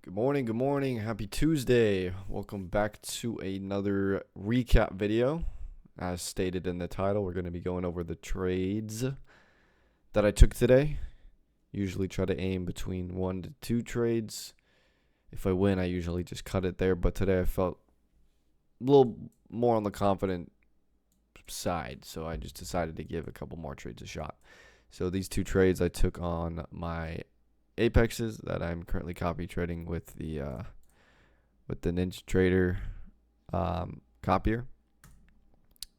Good morning, good morning. Happy Tuesday. Welcome back to another recap video. As stated in the title, we're going to be going over the trades that I took today. Usually try to aim between 1 to 2 trades. If I win, I usually just cut it there, but today I felt a little more on the confident side, so I just decided to give a couple more trades a shot. So these 2 trades I took on my Apexes that I'm currently copy trading with the Ninja Trader copier.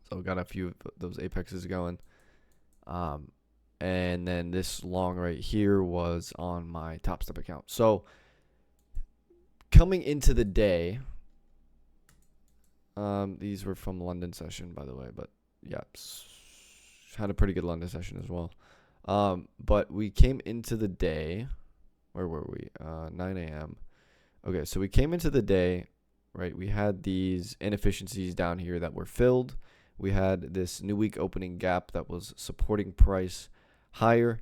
So I've got a few of those Apexes going. And then this long right here was on my Top Step account. So coming into the day, these were from London session, by the way, but yeah, had a pretty good London session as well. But we came into the day. Where were we? 9 a.m. Okay, so we came into the day, right? We had these inefficiencies down here that were filled. We had this new week opening gap that was supporting price higher.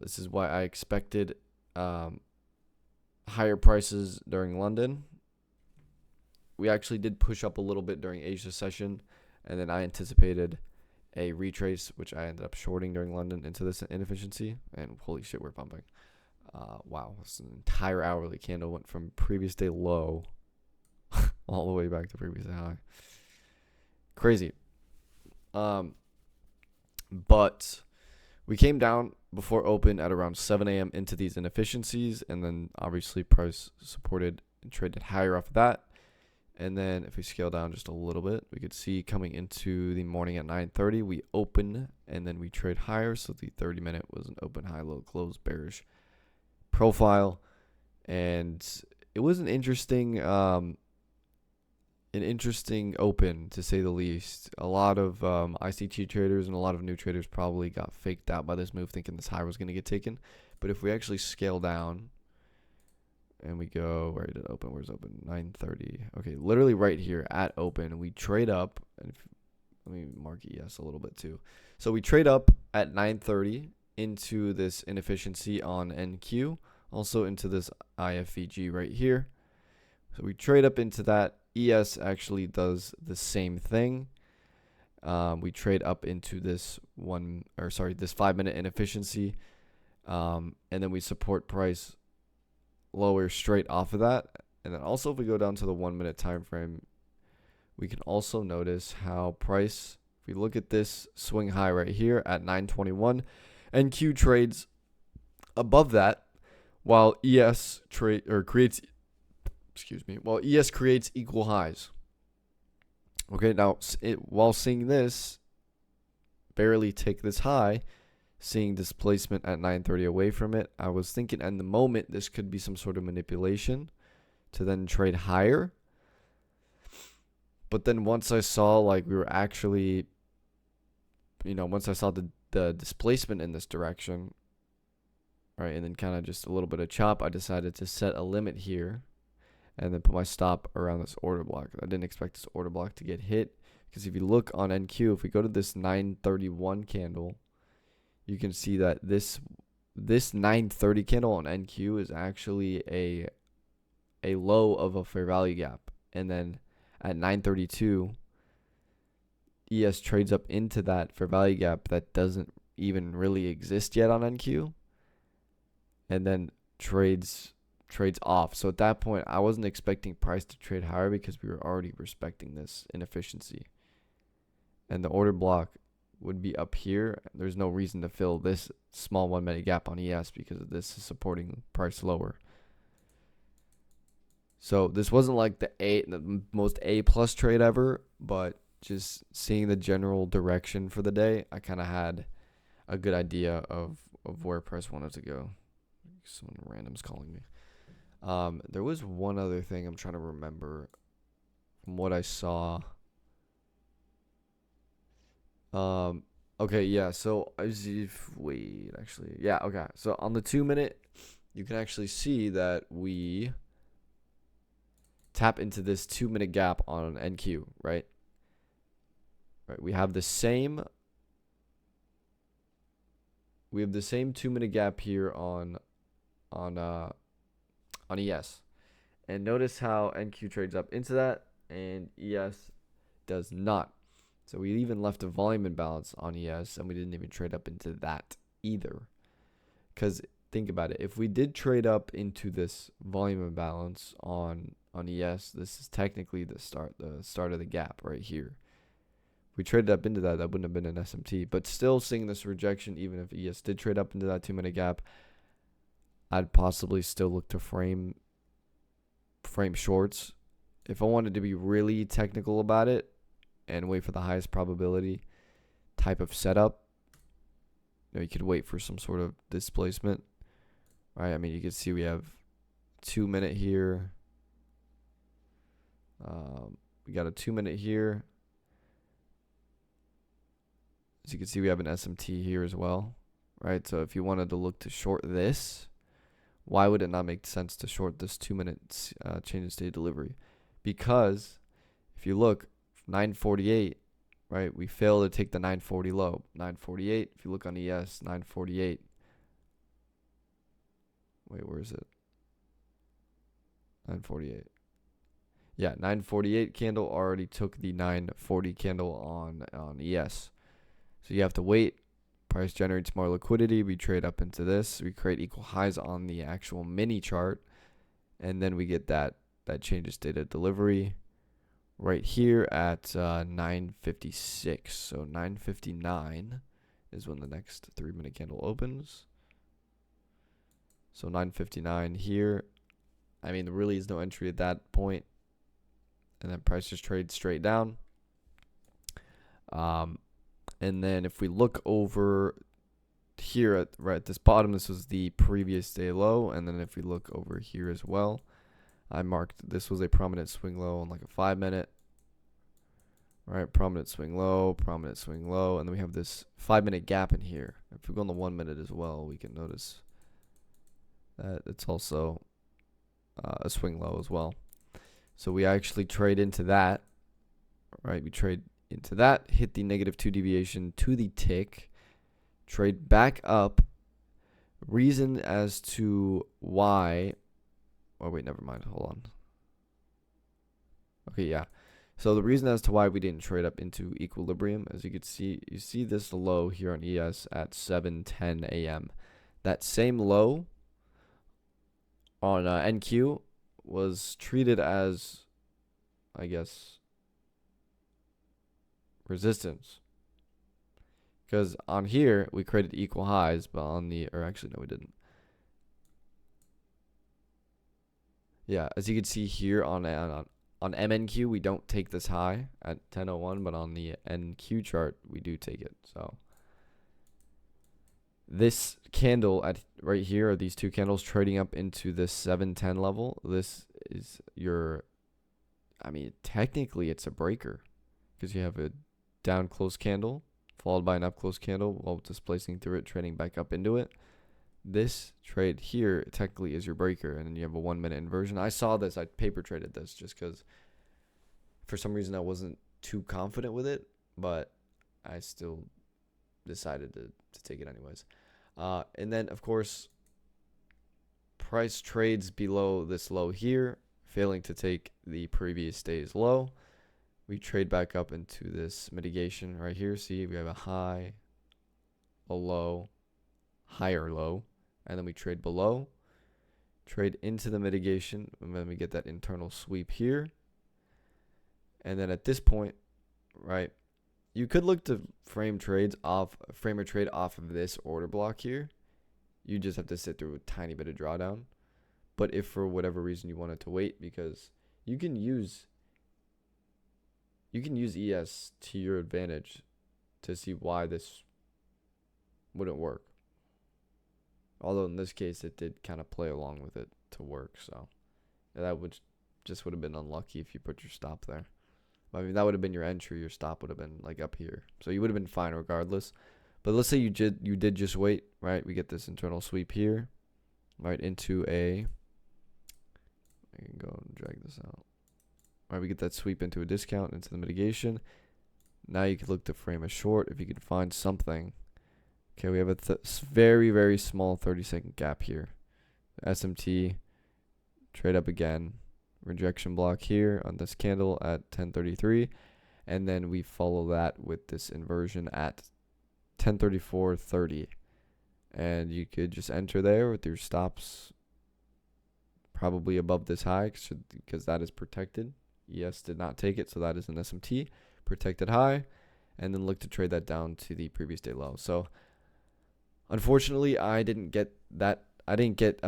This is why I expected higher prices during London. We actually did push up a little bit during Asia session, and then I anticipated a retrace, which I ended up shorting during London into this inefficiency, and holy shit, we're pumping. Wow, this entire hourly candle went from previous day low all the way back to previous day high. Crazy. But we came down before open at around 7 a.m. into these inefficiencies, and then obviously price supported and traded higher off of that. And then if we scale down just a little bit, we could see coming into the morning at 9:30, we open and then we trade higher. So the 30-minute was an open, high, low, close, bearish profile, and it was an interesting open, to say the least. A lot of ICT traders and a lot of new traders probably got faked out by this move, thinking this high was going to get taken. But if we actually scale down and we go, where did it open? Where's open? 9:30. Okay, literally right here at open, we trade up. And let me mark ES a little bit too. So we trade up at 9:30 into this inefficiency on NQ, also into this IFVG right here. So we trade up into that. ES actually does the same thing. We trade up into this this 5-minute inefficiency, and then we support price lower straight off of that. And then also if we go down to the 1-minute time frame, we can also notice how price, if we look at this swing high right here at 9:21, NQ trades above that, while ES creates equal highs. Okay, now while seeing this barely take this high, seeing displacement at 9:30 away from it, I was thinking in the moment this could be some sort of manipulation to then trade higher. But then once I saw we were actually, once I saw the displacement in this direction, right, and then kind of just a little bit of chop, I decided to set a limit here and then put my stop around this order block. I didn't expect this order block to get hit, because if you look on NQ, if we go to this 931 candle, you can see that this 930 candle on NQ is actually a low of a fair value gap. And then at 932, ES trades up into that fair value gap that doesn't even really exist yet on NQ, and then trades off. So at that point, I wasn't expecting price to trade higher because we were already respecting this inefficiency, and the order block would be up here. There's no reason to fill this small 1-minute gap on ES because this is supporting price lower. So this wasn't like the most A+ trade ever, but just seeing the general direction for the day, I kind of had a good idea of where price wanted to go. Someone random's calling me. There was one other thing I'm trying to remember from what I saw. Okay, yeah, so okay. So on the 2-minute, you can actually see that we tap into this 2-minute gap on NQ, right? Right, we have the same 2-minute gap here on on ES. And notice how NQ trades up into that and ES does not. So we even left a volume imbalance on ES and we didn't even trade up into that either. Because think about it. If we did trade up into this volume imbalance on ES, this is technically the start of the gap right here. If we traded up into that, that wouldn't have been an SMT. But still seeing this rejection, even if ES did trade up into that 2-minute gap, I'd possibly still look to frame shorts. If I wanted to be really technical about it and wait for the highest probability type of setup, you could wait for some sort of displacement, right? I mean, you can see we have 2-minute here. We got a 2-minute here. As you can see, we have an SMT here as well, right? So if you wanted to look to short this, why would it not make sense to short this 2-minute change in state delivery? Because if you look, 948, right, we fail to take the 940 low. 948, if you look on ES, 948. Wait, where is it? 948. Yeah, 948 candle already took the 940 candle on ES. So you have to wait. Price generates more liquidity. We trade up into this. We create equal highs on the actual mini chart. And then we get that change in state of delivery right here at 956. So 959 is when the next 3-minute candle opens. So 959 here. I mean, there really is no entry at that point. And then price just trades straight down. And then if we look over here at this bottom, this was the previous day low. And then if we look over here as well, I marked this was a prominent swing low on like a 5-minute. Right, prominent swing low. And then we have this 5-minute gap in here. If we go on the 1-minute as well, we can notice that it's also a swing low as well. So we actually trade into that. Right, we trade into that, hit the -2 deviation to the tick, trade back up. Reason as to why, oh wait, never mind, hold on. Okay, yeah. So the reason as to why we didn't trade up into equilibrium, as you can see, you see this low here on ES at 7:10 a.m. That same low on NQ was treated as, I guess, resistance, because on here we created equal highs, but on the, or actually no, we didn't. Yeah, as you can see here on MNQ, we don't take this high at 10:01, but on the NQ chart we do take it. So this candle at right here, are these two candles trading up into this 710 level. This is your, I mean, technically it's a breaker, because you have a down close candle followed by an up close candle while displacing through it, trading back up into it. This trade here technically is your breaker, and then you have a 1-minute inversion. I saw this, I paper traded this just because for some reason I wasn't too confident with it, but I still decided to take it anyways. And then of course price trades below this low here, failing to take the previous day's low. We trade back up into this mitigation right here. See, we have a high, a low, higher low, and then we trade below, trade into the mitigation, and then we get that internal sweep here. And then at this point, right, you could look to frame a trade off of this order block here. You just have to sit through a tiny bit of drawdown. But if for whatever reason you wanted to wait, because you can use ES to your advantage to see why this wouldn't work. Although in this case, it did kind of play along with it to work. So that would have been unlucky if you put your stop there. I mean, that would have been your entry. Your stop would have been like up here. So you would have been fine regardless. But let's say you did just wait, right? We get this internal sweep here, right, into a, I can go and drag this out. All right, we get that sweep into a discount, into the mitigation. Now you can look to frame a short if you can find something. Okay, we have a very, very small 30-second gap here. SMT trade up again, rejection block here on this candle at 10:33, and then we follow that with this inversion at 10:34.30, and you could just enter there with your stops probably above this high because that is protected. ES did not take it, so that is an SMT protected high, and then look to trade that down to the previous day low. So unfortunately, I didn't get that. I didn't get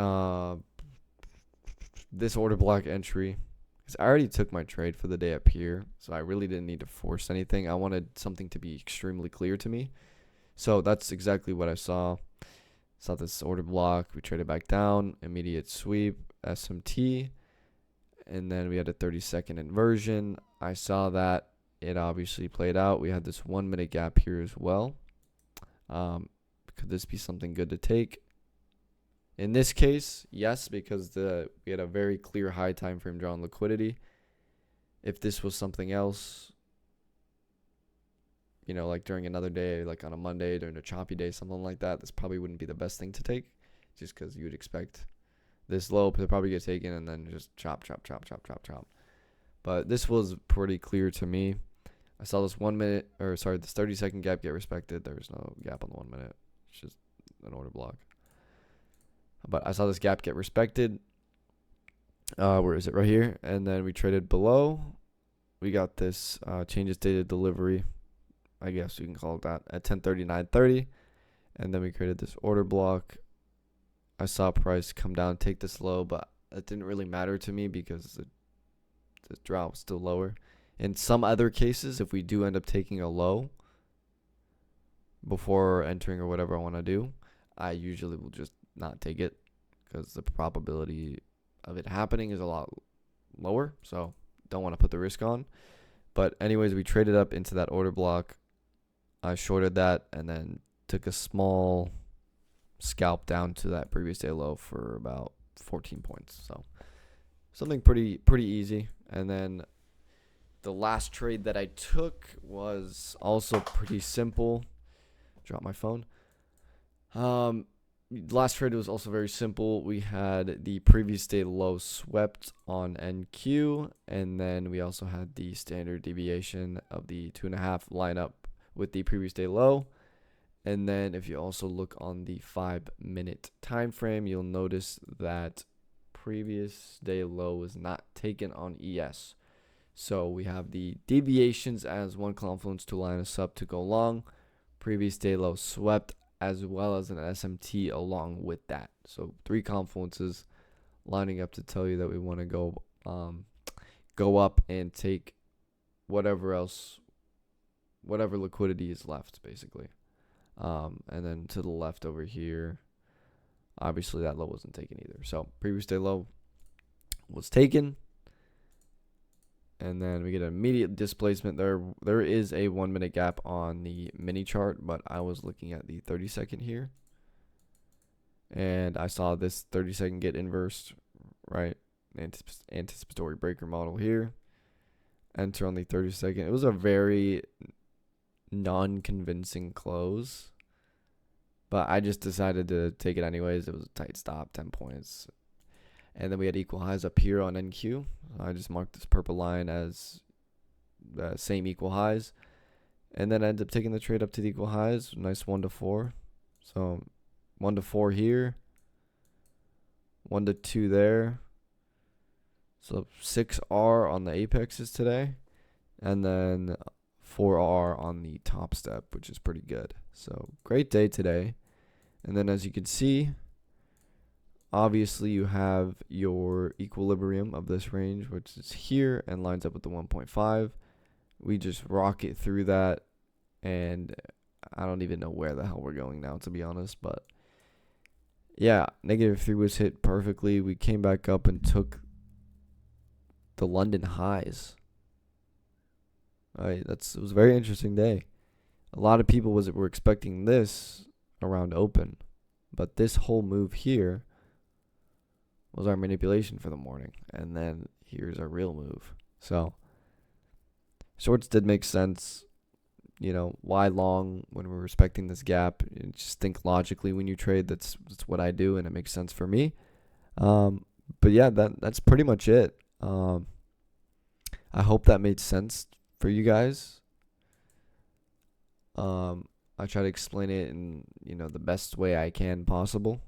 this order block entry because I already took my trade for the day up here, so I really didn't need to force anything. I wanted something to be extremely clear to me. So that's exactly what I saw. Saw this order block. We traded back down. Immediate sweep. SMT. And then we had a 30-second inversion. I saw that. It obviously played out. We had this 1 minute gap here as well. Could this be something good to take? In this case, yes, because we had a very clear high time frame draw on liquidity. If this was something else, you know, like during another day, like on a Monday, during a choppy day, something like that, this probably wouldn't be the best thing to take, just because you would expect this low to probably get taken and then just chop. But this was pretty clear to me. I saw this 1 minute, this 30-second gap get respected. There was no gap on the 1 minute. It's just an order block. But I saw this gap get respected. Where is it? Right here. And then we traded below. We got this changes dated delivery, I guess you can call it that, at 10:39.30. And then we created this order block. I saw price come down, take this low, but it didn't really matter to me because the drop was still lower. In some other cases, if we do end up taking a low before entering or whatever I want to do, I usually will just not take it because the probability of it happening is a lot lower, so don't want to put the risk on. But anyways, we traded up into that order block. I shorted that and then took a small scalp down to that previous day low for about 14 points. So something pretty easy. And then the last trade that I took was also pretty simple. Drop my phone. Last trade was also very simple. We had the previous day low swept on NQ, and then we also had the standard deviation of the 2.5 line up with the previous day low. And then if you also look on the 5-minute time frame, you'll notice that previous day low was not taken on ES. So we have the deviations as one confluence to line us up to go long. Previous day low swept, as well as an SMT along with that. So 3 confluences lining up to tell you that we want to go up and take whatever liquidity is left, basically. And then to the left over here, obviously that low wasn't taken either. So previous day low was taken. And then we get an immediate displacement. There is a 1 minute gap on the mini chart, but I was looking at the 30-second here. And I saw this 30-second get inversed, right? Anticipatory breaker model here. Enter on the 30-second. It was a very non-convincing close, but I just decided to take it anyways. It was a tight stop, 10 points. And then we had equal highs up here on NQ. I just marked this purple line as the same equal highs. And then I ended up taking the trade up to the equal highs. Nice 1 to 4. So 1 to 4 here. 1 to 2 there. So 6R on the apexes today. And then 4R on the top step, which is pretty good. So great day today. And then as you can see, obviously you have your equilibrium of this range, which is here and lines up with the 1.5. We just rocket through that, and I don't even know where the hell we're going now, to be honest. But yeah, -3 was hit perfectly. We came back up and took the London highs. All right, it was a very interesting day. A lot of people were expecting this around open, but this whole move here was our manipulation for the morning, and then here's our real move. So shorts did make sense. You know, why long when we're respecting this gap? You just think logically when you trade. That's what I do, and it makes sense for me. But yeah, that's pretty much it. I hope that made sense for you guys. I try to explain it in, the best way I can possible.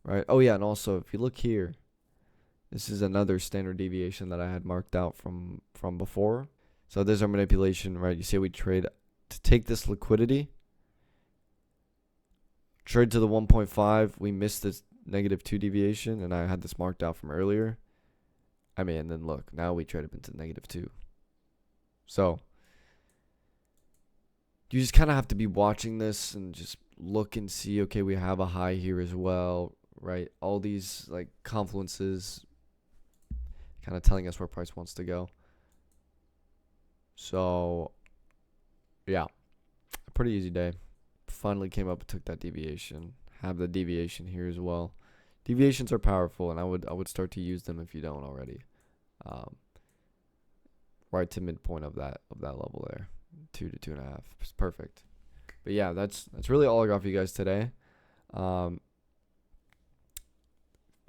Right? Oh yeah, and also if you look here, this is another standard deviation that I had marked out from before. So there's our manipulation, right? You see we trade to take this liquidity. Trade to the 1.5. We missed this -2 deviation, and I had this marked out from earlier. And then look, now we trade up into -2. So you just kind of have to be watching this and just look and see, okay, we have a high here as well, right? All these like confluences kind of telling us where price wants to go. So yeah, a pretty easy day. Finally came up and took that deviation. Have the deviation here as well. Deviations are powerful, and I would start to use them if you don't already. Right to midpoint of that level there, 2 to 2.5. It's perfect. But yeah, that's really all I got for you guys today. You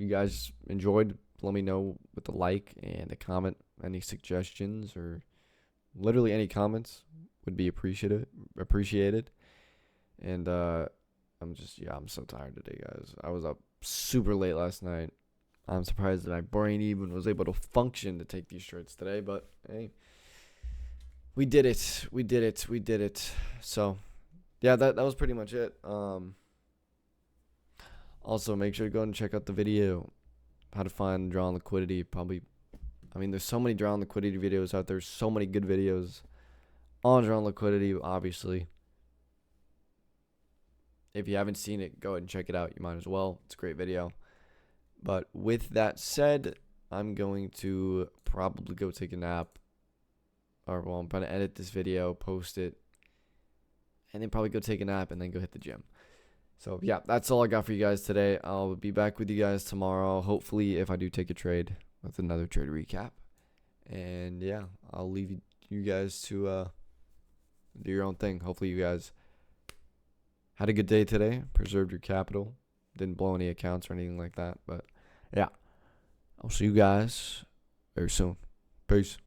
guys enjoyed? Let me know with a like and a comment. Any suggestions or literally any comments would be appreciated. And I'm so tired today, guys. I was up super late last night. I'm surprised that my brain even was able to function to take these trades today, but hey, we did it. So yeah, that was pretty much it. Also make sure to go and check out the video, how to find draw on liquidity. There's so many draw on liquidity videos out there, so many good videos on draw on liquidity, obviously. If you haven't seen it, go ahead and check it out. You might as well. It's a great video. But with that said, I'm going to probably go take a nap. I'm going to edit this video, post it, and then probably go take a nap and then go hit the gym. So, yeah, that's all I got for you guys today. I'll be back with you guys tomorrow, hopefully, if I do take a trade, with another trade recap. And, yeah, I'll leave you guys to do your own thing. Hopefully, you guys had a good day today, preserved your capital, didn't blow any accounts or anything like that. But, yeah, I'll see you guys very soon. Peace.